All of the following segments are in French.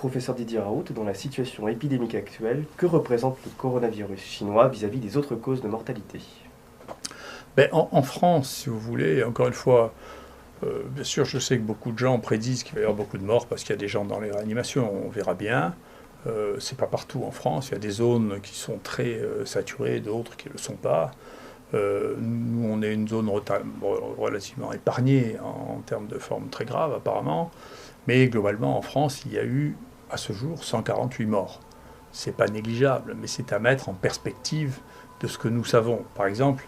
professeur Didier Raoult, dans la situation épidémique actuelle, que représente le coronavirus chinois vis-à-vis des autres causes de mortalité? En France, si vous voulez, encore une fois, bien sûr, je sais que beaucoup de gens prédisent qu'il va y avoir beaucoup de morts parce qu'il y a des gens dans les réanimations, on verra bien. C'est pas partout en France, il y a des zones qui sont très saturées, d'autres qui ne le sont pas. Nous, on est une zone relativement épargnée en termes de formes très graves, apparemment. Mais globalement, en France, il y a eu, à ce jour, 148 morts. C'est pas négligeable, mais c'est à mettre en perspective de ce que nous savons. Par exemple,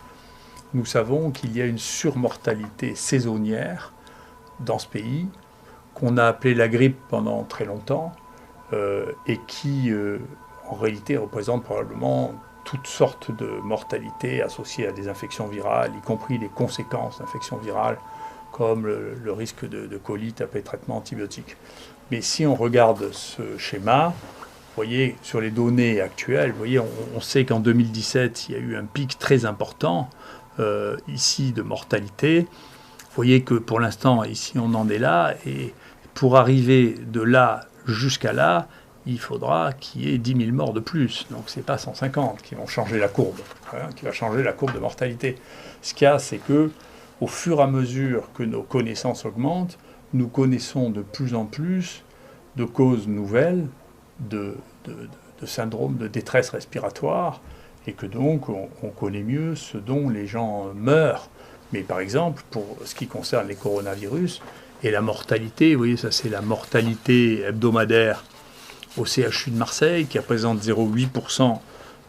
nous savons qu'il y a une surmortalité saisonnière dans ce pays, qu'on a appelée la grippe pendant très longtemps, et qui, en réalité, représente probablement toutes sortes de mortalités associées à des infections virales, y compris les conséquences d'infections virales, comme le risque de colite après traitement antibiotique. Mais si on regarde ce schéma, vous voyez, sur les données actuelles, vous voyez, on sait qu'en 2017, il y a eu un pic très important ici de mortalité. Vous voyez que pour l'instant, ici, on en est là. Et pour arriver de là jusqu'à là, il faudra qu'il y ait 10 000 morts de plus. Donc ce n'est pas 150 qui vont changer la courbe, qui va changer la courbe de mortalité. Ce qu'il y a, c'est que au fur et à mesure que nos connaissances augmentent, nous connaissons de plus en plus de causes nouvelles de syndromes de détresse respiratoire, et que donc on connaît mieux ce dont les gens meurent. Mais par exemple, pour ce qui concerne les coronavirus et la mortalité, vous voyez, ça c'est la mortalité hebdomadaire au CHU de Marseille, qui représente 0,8%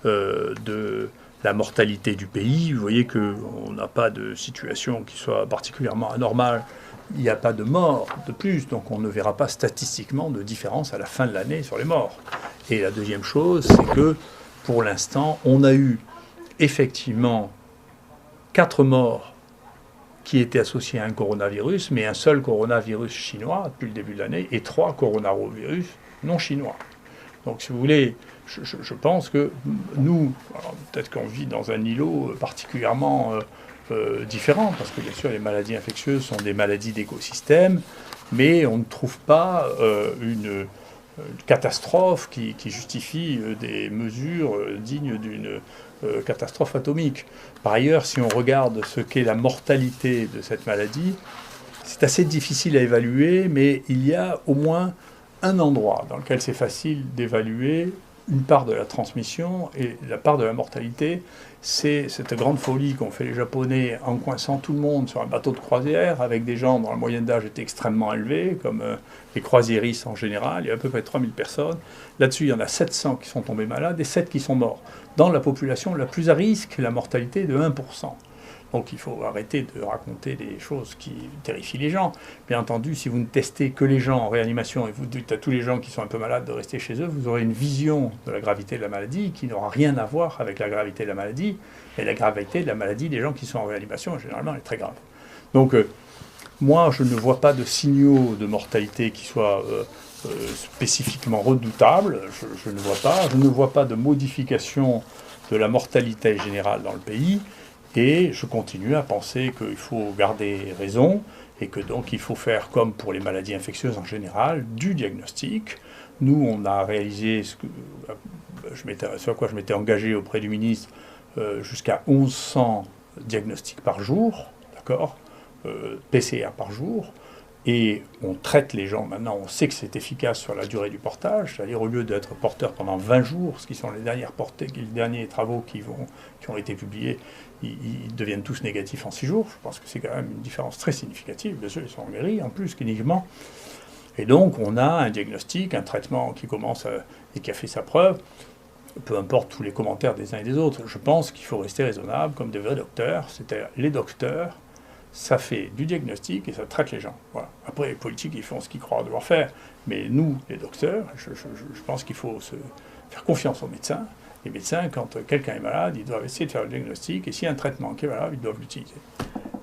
de la mortalité du pays. Vous voyez qu'on n'a pas de situation qui soit particulièrement anormale. Il n'y a pas de morts de plus, donc on ne verra pas statistiquement de différence à la fin de l'année sur les morts. Et la deuxième chose, c'est que pour l'instant, on a eu effectivement 4 morts qui étaient associés à un coronavirus, mais un seul coronavirus chinois depuis le début de l'année, et 3 coronavirus non chinois. Donc si vous voulez, je pense que nous, peut-être qu'on vit dans un îlot particulièrement différent, parce que bien sûr les maladies infectieuses sont des maladies d'écosystème, mais on ne trouve pas une catastrophe qui justifie des mesures dignes d'une catastrophe atomique. Par ailleurs, si on regarde ce qu'est la mortalité de cette maladie, c'est assez difficile à évaluer, mais il y a au moins un endroit dans lequel c'est facile d'évaluer une part de la transmission et la part de la mortalité. C'est cette grande folie qu'ont fait les Japonais en coinçant tout le monde sur un bateau de croisière avec des gens dont la moyenne d'âge était extrêmement élevée, comme les croisiéristes en général. Il y a à peu près 3000 personnes. Là-dessus, il y en a 700 qui sont tombés malades et 7 qui sont morts. Dans la population la plus à risque, la mortalité est de 1%. Donc il faut arrêter de raconter des choses qui terrifient les gens. Bien entendu, si vous ne testez que les gens en réanimation et vous dites à tous les gens qui sont un peu malades de rester chez eux, vous aurez une vision de la gravité de la maladie qui n'aura rien à voir avec la gravité de la maladie. Et la gravité de la maladie des gens qui sont en réanimation, généralement, elle est très grave. Donc moi, je ne vois pas de signaux de mortalité qui soient spécifiquement redoutables. Je ne vois pas. Je ne vois pas de modification de la mortalité générale dans le pays. Et je continue à penser qu'il faut garder raison et que donc il faut faire comme pour les maladies infectieuses en général, du diagnostic. Nous, on a réalisé ce à quoi je m'étais engagé auprès du ministre, jusqu'à 1100 diagnostics par jour, d'accord, PCR par jour. Et on traite les gens maintenant, on sait que c'est efficace sur la durée du portage, c'est-à-dire au lieu d'être porteur pendant 20 jours, ce qui sont les derniers travaux qui ont été publiés, ils deviennent tous négatifs en 6 jours. Je pense que c'est quand même une différence très significative. Bien sûr, ils sont guéris en plus cliniquement. Et donc on a un diagnostic, un traitement qui commence et qui a fait sa preuve, peu importe tous les commentaires des uns et des autres. Je pense qu'il faut rester raisonnable comme des vrais docteurs, c'est-à-dire les docteurs, ça fait du diagnostic et ça traite les gens. Voilà. Après, les politiques, ils font ce qu'ils croient devoir faire. Mais nous, les docteurs, je pense qu'il faut faire confiance aux médecins. Les médecins, quand quelqu'un est malade, ils doivent essayer de faire le diagnostic. Et s'il y a un traitement qui est valable, ils doivent l'utiliser.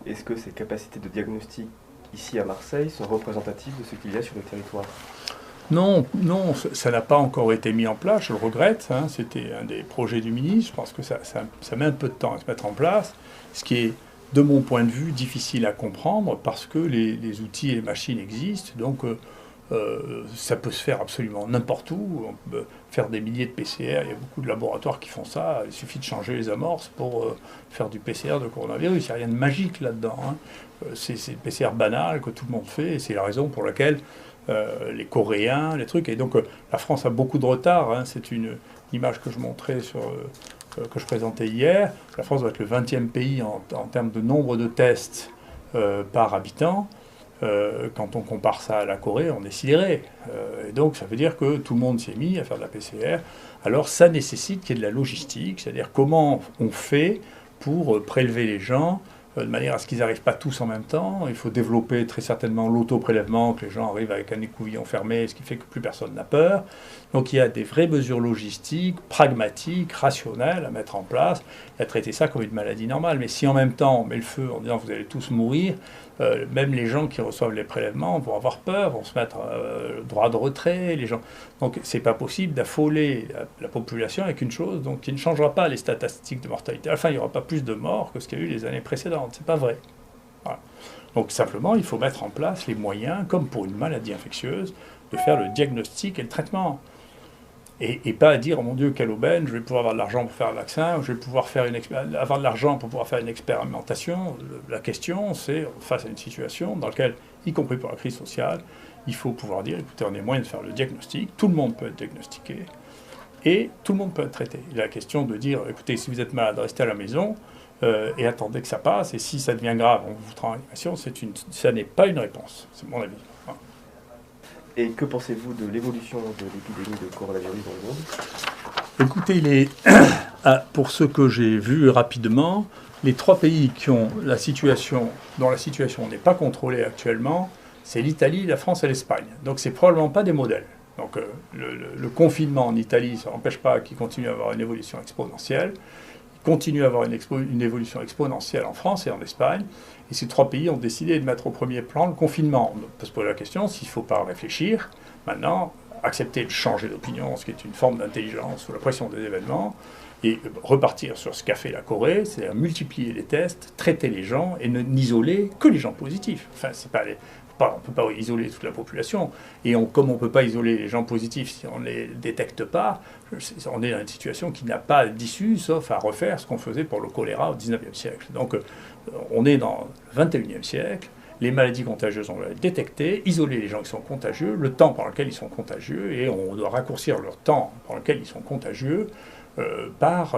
Est-ce que ces capacités de diagnostic ici à Marseille sont représentatives de ce qu'il y a sur le territoire? Non, ça n'a pas encore été mis en place, je le regrette. C'était un des projets du ministre. Je pense que ça met un peu de temps à se mettre en place. Ce qui est, de mon point de vue, difficile à comprendre parce que les outils et les machines existent. Donc, Ça peut se faire absolument n'importe où. On peut faire des milliers de PCR. Il y a beaucoup de laboratoires qui font ça. Il suffit de changer les amorces pour faire du PCR de coronavirus. Il n'y a rien de magique là-dedans, hein. C'est le PCR banal que tout le monde fait. Et c'est la raison pour laquelle les Coréens, les trucs. Et donc la France a beaucoup de retard, hein. C'est une image que je montrais que je présentais hier. La France va être le 20e pays en termes de nombre de tests par habitant. Quand on compare ça à la Corée, on est sidéré. Et donc ça veut dire que tout le monde s'est mis à faire de la PCR. Alors ça nécessite qu'il y ait de la logistique, c'est-à-dire comment on fait pour prélever les gens de manière à ce qu'ils n'arrivent pas tous en même temps. Il faut développer très certainement l'auto-prélèvement, que les gens arrivent avec un écouvillon fermé, ce qui fait que plus personne n'a peur. Donc il y a des vraies mesures logistiques, pragmatiques, rationnelles à mettre en place et à traiter ça comme une maladie normale. Mais si en même temps on met le feu en disant vous allez tous mourir, même les gens qui reçoivent les prélèvements vont avoir peur, vont se mettre droit de retrait, les gens. Donc c'est pas possible d'affoler la population avec une chose donc, qui ne changera pas les statistiques de mortalité. À la fin, il n'y aura pas plus de morts que ce qu'il y a eu les années précédentes. C'est pas vrai. Voilà. Donc simplement, il faut mettre en place les moyens, comme pour une maladie infectieuse, de faire le diagnostic et le traitement. Et pas dire, oh mon Dieu, quelle aubaine, je vais pouvoir avoir de l'argent pour faire un vaccin, je vais pouvoir avoir de l'argent pour pouvoir faire une expérimentation. La question, c'est, face à une situation dans laquelle, y compris pour la crise sociale, il faut pouvoir dire, écoutez, on a moyen de faire le diagnostic, tout le monde peut être diagnostiqué, et tout le monde peut être traité. Il y a la question de dire, écoutez, si vous êtes malade, restez à la maison, et attendez que ça passe, et si ça devient grave, on vous fera en réanimation, ça n'est pas une réponse, c'est mon avis. Voilà. Et que pensez-vous de l'évolution de l'épidémie de coronavirus dans le monde? Écoutez, pour ce que j'ai vu rapidement, les 3 pays qui ont dont la situation n'est pas contrôlée actuellement, c'est l'Italie, la France et l'Espagne. Donc c'est probablement pas des modèles. Donc le confinement en Italie, ça n'empêche pas qu'il continue à avoir une évolution exponentielle. Il continue à avoir une évolution exponentielle en France et en Espagne. Et ces 3 pays ont décidé de mettre au premier plan le confinement. On peut se poser la question s'il ne faut pas réfléchir maintenant, accepter de changer d'opinion, ce qui est une forme d'intelligence sous la pression des événements, et repartir sur ce qu'a fait la Corée, c'est-à-dire multiplier les tests, traiter les gens et n'isoler que les gens positifs. Enfin, c'est pas on ne peut pas isoler toute la population. Et comme on ne peut pas isoler les gens positifs si on ne les détecte pas, on est dans une situation qui n'a pas d'issue, sauf à refaire ce qu'on faisait pour le choléra au XIXe siècle. Donc on est dans le XXIe siècle, les maladies contagieuses, on doit les détecter, isoler les gens qui sont contagieux, le temps pendant lequel ils sont contagieux, et on doit raccourcir leur temps pendant lequel ils sont contagieux, par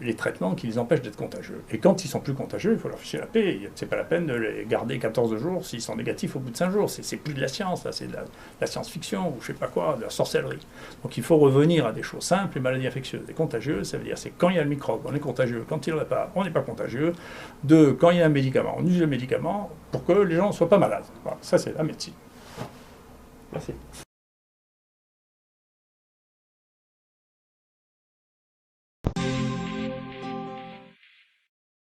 les traitements qui les empêchent d'être contagieux. Et quand ils sont plus contagieux, il faut leur ficher la paix. C'est pas la peine de les garder 14 jours s'ils sont négatifs au bout de 5 jours. C'est plus de la science, là, c'est de la science-fiction ou je sais pas quoi, de la sorcellerie. Donc il faut revenir à des choses simples. Les maladies infectieuses et contagieuses, ça veut dire c'est quand il y a le microbe, on est contagieux. Quand il n'y en a pas, on n'est pas contagieux. 2, quand il y a un médicament, on use le médicament pour que les gens ne soient pas malades. Voilà, ça c'est la médecine. Merci.